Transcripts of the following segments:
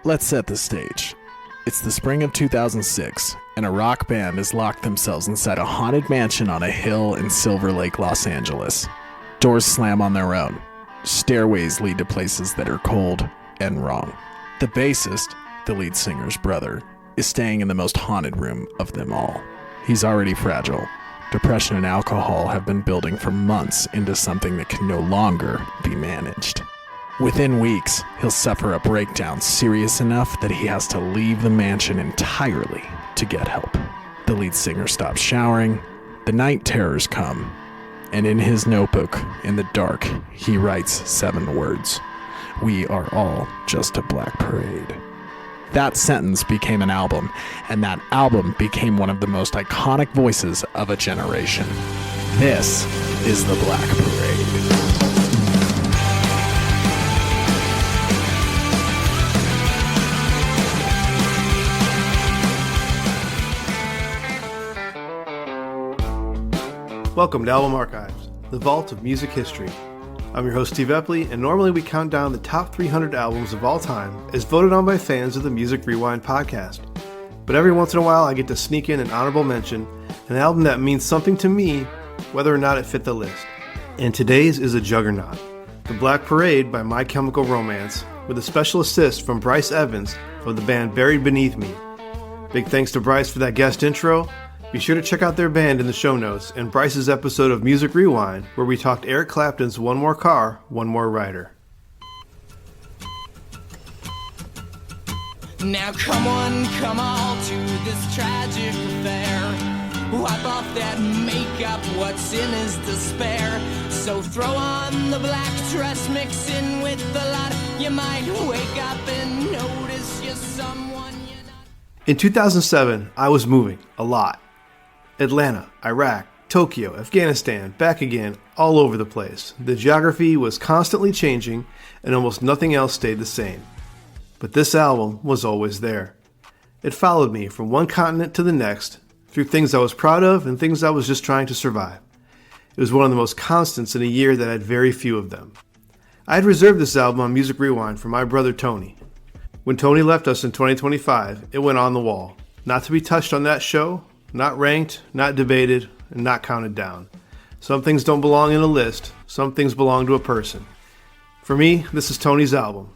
Let's set the stage. It's the spring of 2006, and a rock band has locked themselves inside a haunted mansion on a hill in Silver Lake, Los Angeles. Doors slam on their own. Stairways lead to places that are cold and wrong. The bassist, the lead singer's brother, is staying in the most haunted room of them all. He's already fragile. Depression and alcohol have been building for months into something that can no longer be managed. Within weeks, he'll suffer a breakdown serious enough that he has to leave the mansion entirely to get help. The lead singer stops showering, the night terrors come, and in his notebook, in the dark, he writes 7 words. We are all just a black parade. That sentence became an album, and that album became one of the most iconic voices of a generation. This is the Black Parade. Welcome to Album Archives, the vault of music history. I'm your host, Steve Epley, and normally we count down the top 300 albums of all time as voted on by fans of the Music Rewind podcast. But every once in a while I get to sneak in an honorable mention, an album that means something to me, whether or not it fit the list. And today's is a juggernaut, The Black Parade by My Chemical Romance, with a special assist from Bryce Evans of the band Buried Beneath Me. Big thanks to Bryce for that guest intro. Be sure to check out their band in the show notes and Bryce's episode of Music Rewind, where we talked Eric Clapton's One More Car, One More Rider. Now come all to this tragic affair. Wipe off that makeup, what's in is despair. So throw on the black dress, mix in with the lot. You might wake up and notice you're someone you're not. In 2007, I was moving, a lot. Atlanta, Iraq, Tokyo, Afghanistan, back again, all over the place. The geography was constantly changing, and almost nothing else stayed the same. But this album was always there. It followed me from one continent to the next, through things I was proud of and things I was just trying to survive. It was one of the most constants in a year that had very few of them. I had reserved this album on Music Rewind for my brother Tony. When Tony left us in 2025, it went on the wall. Not to be touched on that show, not ranked, not debated, and not counted down. Some things don't belong in a list, some things belong to a person. For me, this is Tony's album.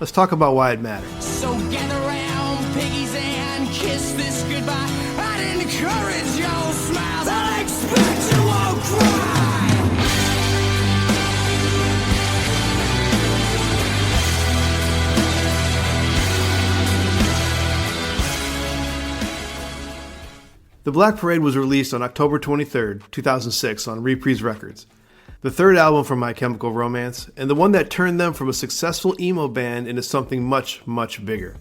Let's talk about why it matters. So gather round, piggies, and kiss this goodbye. I'd encourage your smiles, I expect you won't cry. The Black Parade was released on October 23, 2006 on Reprise Records, the third album from My Chemical Romance, and the one that turned them from a successful emo band into something much, much bigger.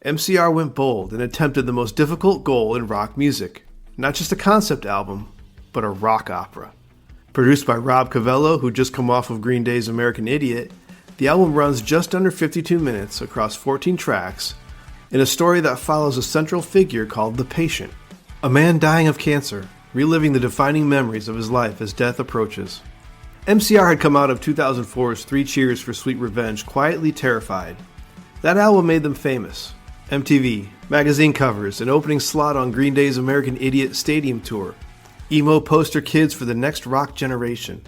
MCR went bold and attempted the most difficult goal in rock music, not just a concept album, but a rock opera. Produced by Rob Cavallo, who just come off of Green Day's American Idiot, the album runs just under 52 minutes across 14 tracks in a story that follows a central figure called the Patient. A man dying of cancer, reliving the defining memories of his life as death approaches. MCR had come out of 2004's 3 Cheers for Sweet Revenge quietly terrified. That album made them famous. MTV, magazine covers, an opening slot on Green Day's American Idiot Stadium Tour. Emo poster kids for the next rock generation.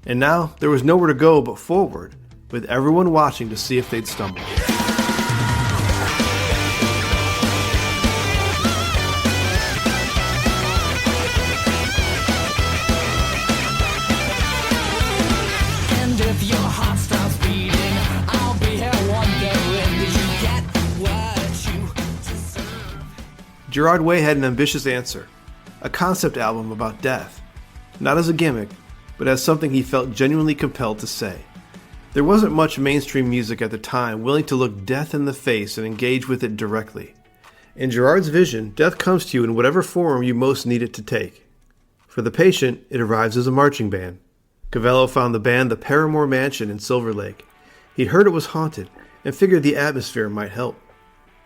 And now, there was nowhere to go but forward, with everyone watching to see if they'd stumble. Gerard Way had an ambitious answer, a concept album about death, not as a gimmick, but as something he felt genuinely compelled to say. There wasn't much mainstream music at the time willing to look death in the face and engage with it directly. In Gerard's vision, death comes to you in whatever form you most need it to take. For the Patient, it arrives as a marching band. Cavallo found the band the Paramore Mansion in Silver Lake. He'd heard it was haunted and figured the atmosphere might help.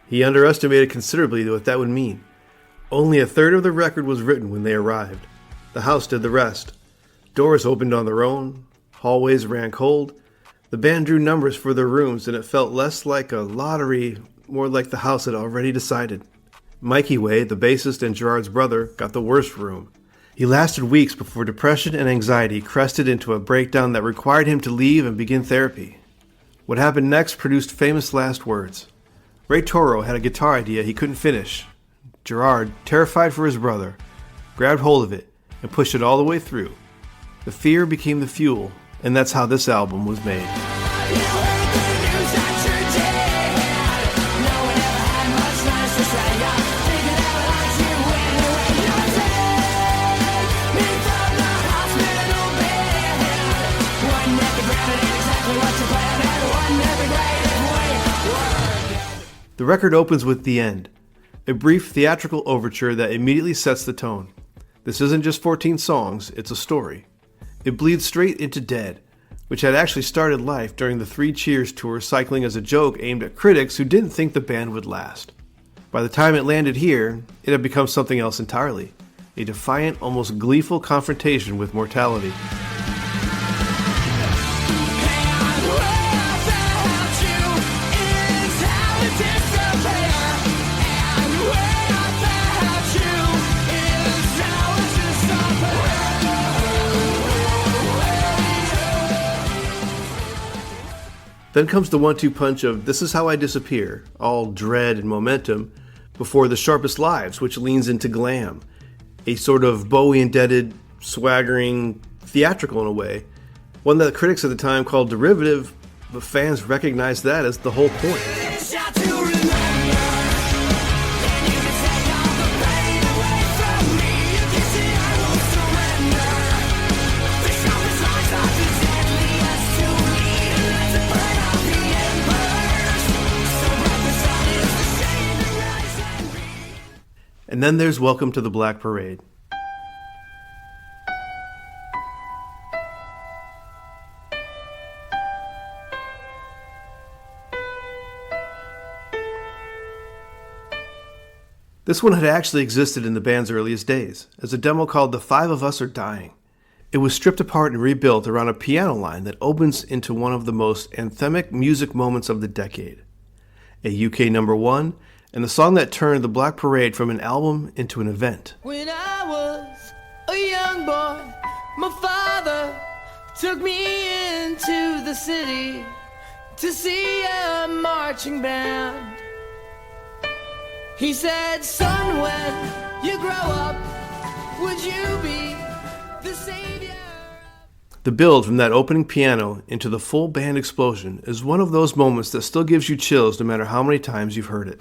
He underestimated considerably what that would mean. Only a third of the record was written when they arrived. The house did the rest. Doors opened on their own, hallways ran cold, The band drew numbers for their rooms, and it felt less like a lottery, more like the house had already decided. Mikey Way, the bassist and Gerard's brother, got the worst room. He lasted weeks before depression and anxiety crested into a breakdown that required him to leave and begin therapy. What happened next produced famous last words. Ray Toro had a guitar idea he couldn't finish. Gerard, terrified for his brother, grabbed hold of it and pushed it all the way through. The fear became the fuel, and that's how this album was made. The record opens with The End, a brief theatrical overture that immediately sets the tone. This isn't just 14 songs, it's a story. It bleeds straight into Dead, which had actually started life during the Three Cheers tour, cycling as a joke aimed at critics who didn't think the band would last. By the time it landed here, it had become something else entirely, a defiant, almost gleeful confrontation with mortality. Then comes the 1-2 punch of This Is How I Disappear, all dread and momentum, before The Sharpest Lives, which leans into glam, a sort of Bowie-indebted, swaggering theatrical in a way, one that critics at the time called derivative, but fans recognized that as the whole point. And then there's Welcome to the Black Parade. This one had actually existed in the band's earliest days, as a demo called The Five of Us Are Dying. It was stripped apart and rebuilt around a piano line that opens into one of the most anthemic music moments of the decade. A UK #1, and the song that turned the Black Parade from an album into an event. When I was a young boy, my father took me into the city to see a marching band. He said, son, when you grow up, would you be the savior? The build from that opening piano into the full band explosion is one of those moments that still gives you chills no matter how many times you've heard it.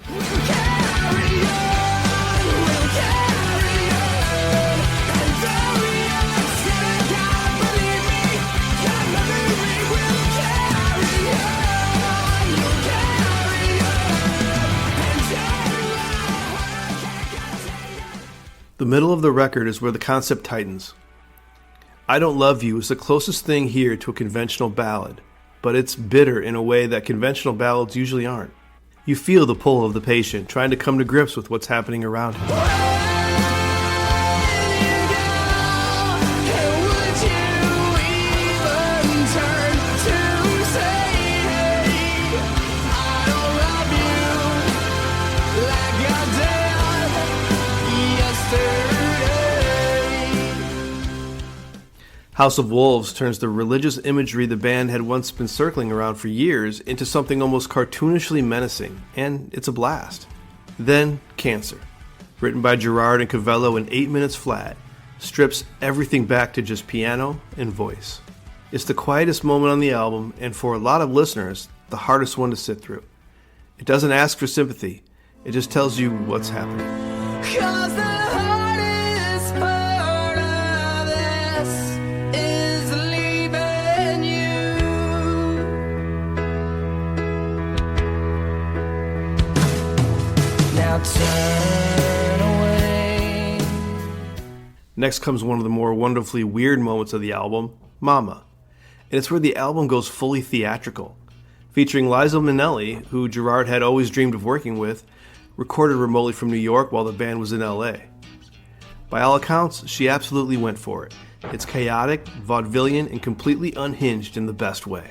The middle of the record is where the concept tightens. I Don't Love You is the closest thing here to a conventional ballad, but it's bitter in a way that conventional ballads usually aren't. You feel the pull of the patient trying to come to grips with what's happening around him. House of Wolves turns the religious imagery the band had once been circling around for years into something almost cartoonishly menacing, and it's a blast. Then, Cancer, written by Gerard and Cavello in 8 minutes flat, strips everything back to just piano and voice. It's the quietest moment on the album, and for a lot of listeners, the hardest one to sit through. It doesn't ask for sympathy, it just tells you what's happening. 'Cause the hardest part of this is leaving you. Now turn away. Next comes one of the more wonderfully weird moments of the album, Mama. And it's where the album goes fully theatrical. Featuring Liza Minnelli, who Gerard had always dreamed of working with, recorded remotely from New York while the band was in LA. By all accounts, she absolutely went for it. It's chaotic, vaudevillian, and completely unhinged in the best way.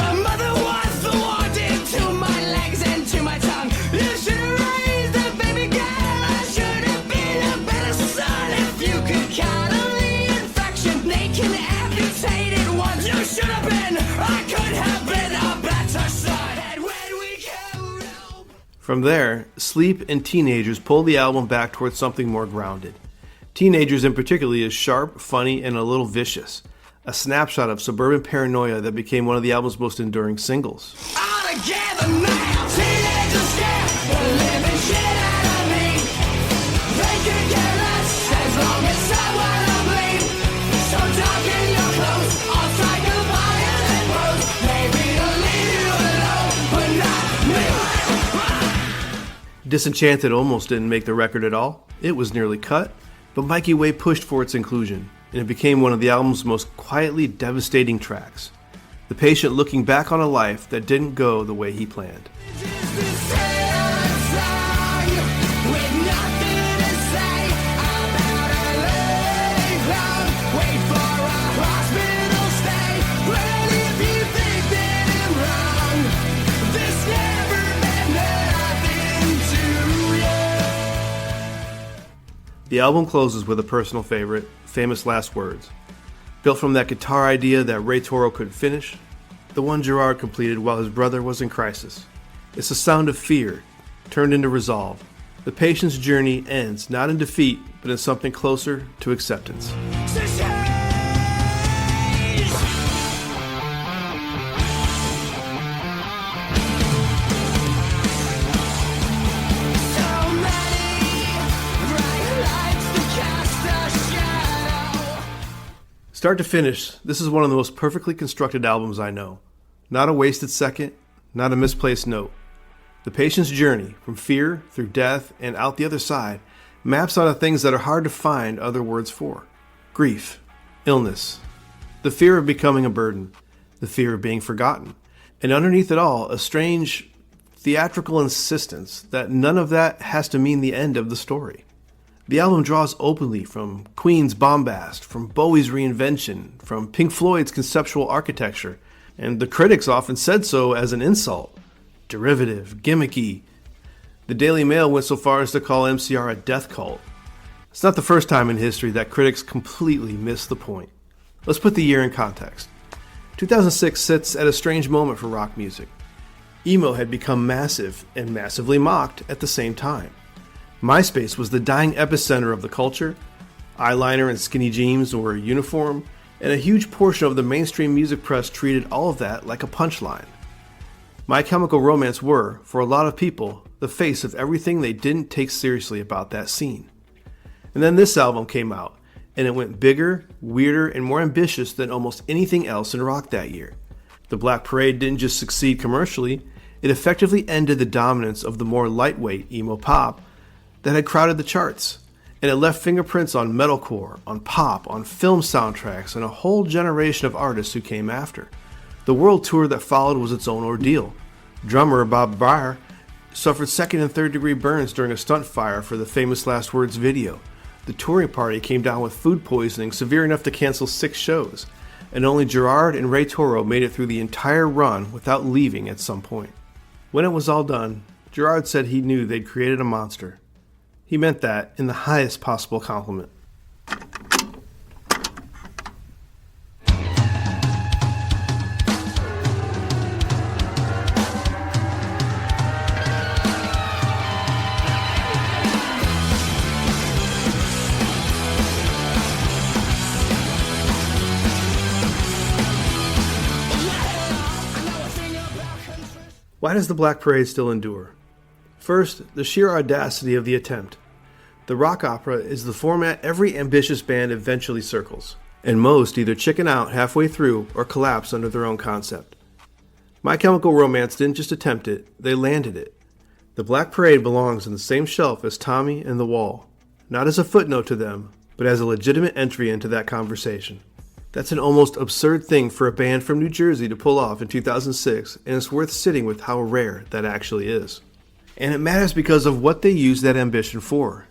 My mother was the warden to my legs and to my tongue. You should have raised a baby girl. I should have been a better son. If you could count on the infection, they can amputate it once. You should have been, I could have been a better son. And when we go home. From there, Sleep and Teenagers pulled the album back towards something more grounded. Teenagers in particular is sharp, funny, and a little vicious. A snapshot of suburban paranoia that became one of the album's most enduring singles. All together now, teenagers scare the living shit out of me. They could care less as long as someone will bleed. So darken your clothes, I'll strike a violent pose. Maybe to leave you alone, but not me. Disenchanted almost didn't make the record at all. It was nearly cut, but Mikey Way pushed for its inclusion, and it became one of the album's most quietly devastating tracks. The patient looking back on a life that didn't go the way he planned. Just a sad song with nothing to say about a lady clown. Wait for a hospital stay. Well, if you think that I'm wrong, this never meant nothing to you. The album closes with a personal favorite, Famous Last Words. Built from that guitar idea that Ray Toro couldn't finish, the one Gerard completed while his brother was in crisis. It's a sound of fear, turned into resolve. The patient's journey ends not in defeat, but in something closer to acceptance. Start to finish, this is one of the most perfectly constructed albums I know. Not a wasted second, not a misplaced note. The patient's journey, from fear through death and out the other side, maps onto things that are hard to find other words for. Grief, illness, the fear of becoming a burden, the fear of being forgotten, and underneath it all, a strange theatrical insistence that none of that has to mean the end of the story. The album draws openly from Queen's bombast, from Bowie's reinvention, from Pink Floyd's conceptual architecture, and the critics often said so as an insult. Derivative, gimmicky. The Daily Mail went so far as to call MCR a death cult. It's not the first time in history that critics completely missed the point. Let's put the year in context. 2006 sits at a strange moment for rock music. Emo had become massive and massively mocked at the same time. MySpace was the dying epicenter of the culture. Eyeliner and skinny jeans were uniform, and a huge portion of the mainstream music press treated all of that like a punchline. My Chemical Romance were, for a lot of people, the face of everything they didn't take seriously about that scene. And then this album came out, and it went bigger, weirder, and more ambitious than almost anything else in rock that year. The Black Parade didn't just succeed commercially, it effectively ended the dominance of the more lightweight emo pop that had crowded the charts, and it left fingerprints on metalcore, on pop, on film soundtracks, and a whole generation of artists who came after. The world tour that followed was its own ordeal. Drummer Bob Breyer suffered second and third degree burns during a stunt fire for the Famous Last Words video. The touring party came down with food poisoning severe enough to cancel 6 shows, and only Gerard and Ray Toro made it through the entire run without leaving at some point. When it was all done, Gerard said he knew they'd created a monster. He meant that in the highest possible compliment. Why does the Black Parade still endure? First, the sheer audacity of the attempt. The rock opera is the format every ambitious band eventually circles, and most either chicken out halfway through or collapse under their own concept. My Chemical Romance didn't just attempt it, they landed it. The Black Parade belongs on the same shelf as Tommy and The Wall, not as a footnote to them, but as a legitimate entry into that conversation. That's an almost absurd thing for a band from New Jersey to pull off in 2006, and it's worth sitting with how rare that actually is. And it matters because of what they use that ambition for.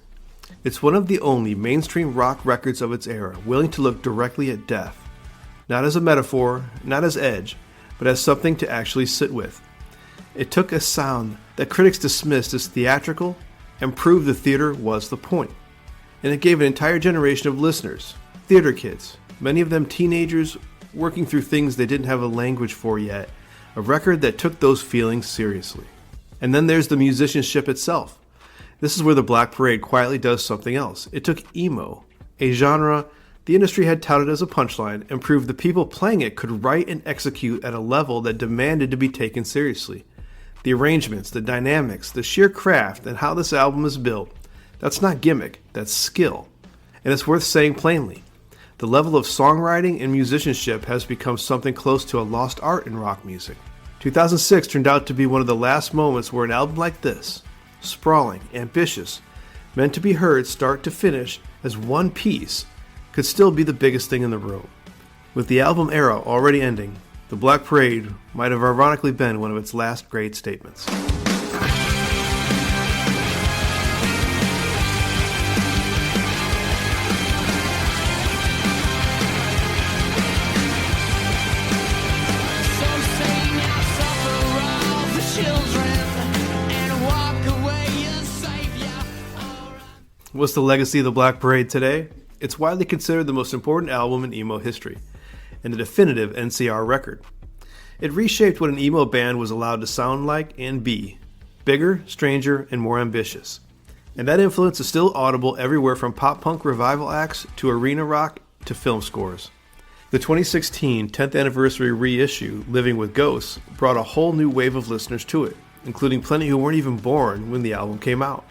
It's one of the only mainstream rock records of its era willing to look directly at death. Not as a metaphor, not as edge, but as something to actually sit with. It took a sound that critics dismissed as theatrical and proved the theater was the point. And it gave an entire generation of listeners, theater kids, many of them teenagers working through things they didn't have a language for yet, a record that took those feelings seriously. And then there's the musicianship itself. This is where the Black Parade quietly does something else. It took emo, a genre the industry had touted as a punchline, and proved the people playing it could write and execute at a level that demanded to be taken seriously. The arrangements, the dynamics, the sheer craft, and how this album is built, that's not gimmick, that's skill. And it's worth saying plainly. The level of songwriting and musicianship has become something close to a lost art in rock music. 2006 turned out to be one of the last moments where an album like this, sprawling, ambitious, meant to be heard start to finish as one piece, could still be the biggest thing in the room. With the album era already ending, the Black Parade might have ironically been one of its last great statements. What's the legacy of the Black Parade today? It's widely considered the most important album in emo history, and a definitive MCR record. It reshaped what an emo band was allowed to sound like and be: bigger, stranger, and more ambitious. And that influence is still audible everywhere from pop-punk revival acts to arena rock to film scores. The 2016 10th anniversary reissue, Living with Ghosts, brought a whole new wave of listeners to it, including plenty who weren't even born when the album came out.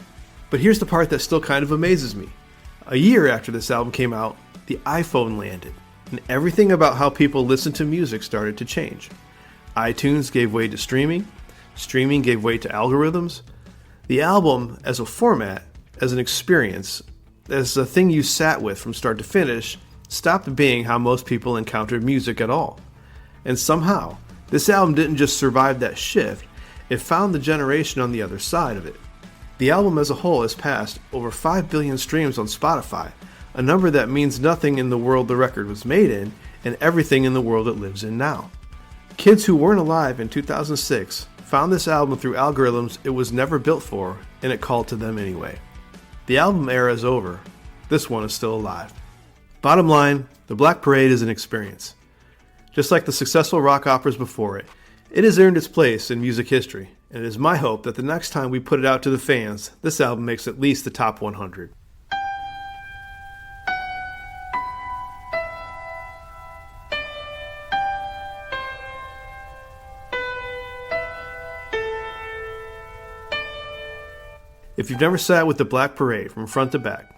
But here's the part that still kind of amazes me. A year after this album came out, the iPhone landed, and everything about how people listen to music started to change. iTunes gave way to streaming gave way to algorithms. The album, as a format, as an experience, as a thing you sat with from start to finish, stopped being how most people encountered music at all. And somehow, this album didn't just survive that shift, it found the generation on the other side of it. The album as a whole has passed over 5 billion streams on Spotify, a number that means nothing in the world the record was made in, and everything in the world it lives in now. Kids who weren't alive in 2006 found this album through algorithms it was never built for, and it called to them anyway. The album era is over. This one is still alive. Bottom line, the Black Parade is an experience. Just like the successful rock operas before it, it has earned its place in music history, and it is my hope that the next time we put it out to the fans, this album makes at least the top 100. If you've never sat with the Black Parade from front to back,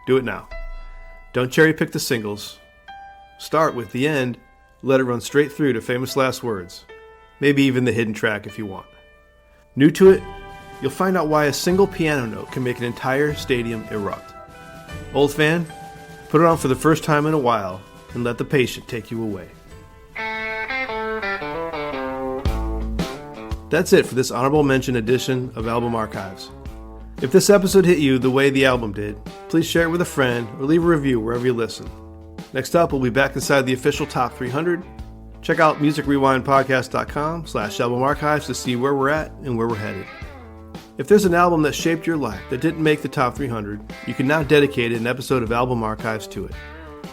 do it now. Don't cherry pick the singles. Start with the end, let it run straight through to Famous Last Words. Maybe even the hidden track if you want. New to it, you'll find out why a single piano note can make an entire stadium erupt. Old fan, put it on for the first time in a while and let the patient take you away. That's it for this honorable mention edition of Album Archives. If this episode hit you the way the album did, please share it with a friend or leave a review wherever you listen. Next up, we'll be back inside the official Top 300. Check out musicrewindpodcast.com/album archives to see where we're at and where we're headed. If there's an album that shaped your life that didn't make the top 300, you can now dedicate an episode of Album Archives to it.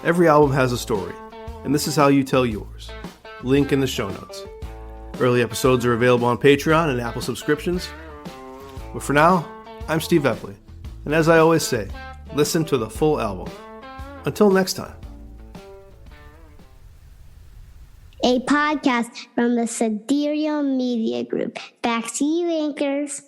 Every album has a story, and this is how you tell yours. Link in the show notes. Early episodes are available on Patreon and Apple subscriptions. But for now, I'm Steve Epley, and as I always say, listen to the full album. Until next time. A podcast from the Sidereal Media Group. Back to you, anchors.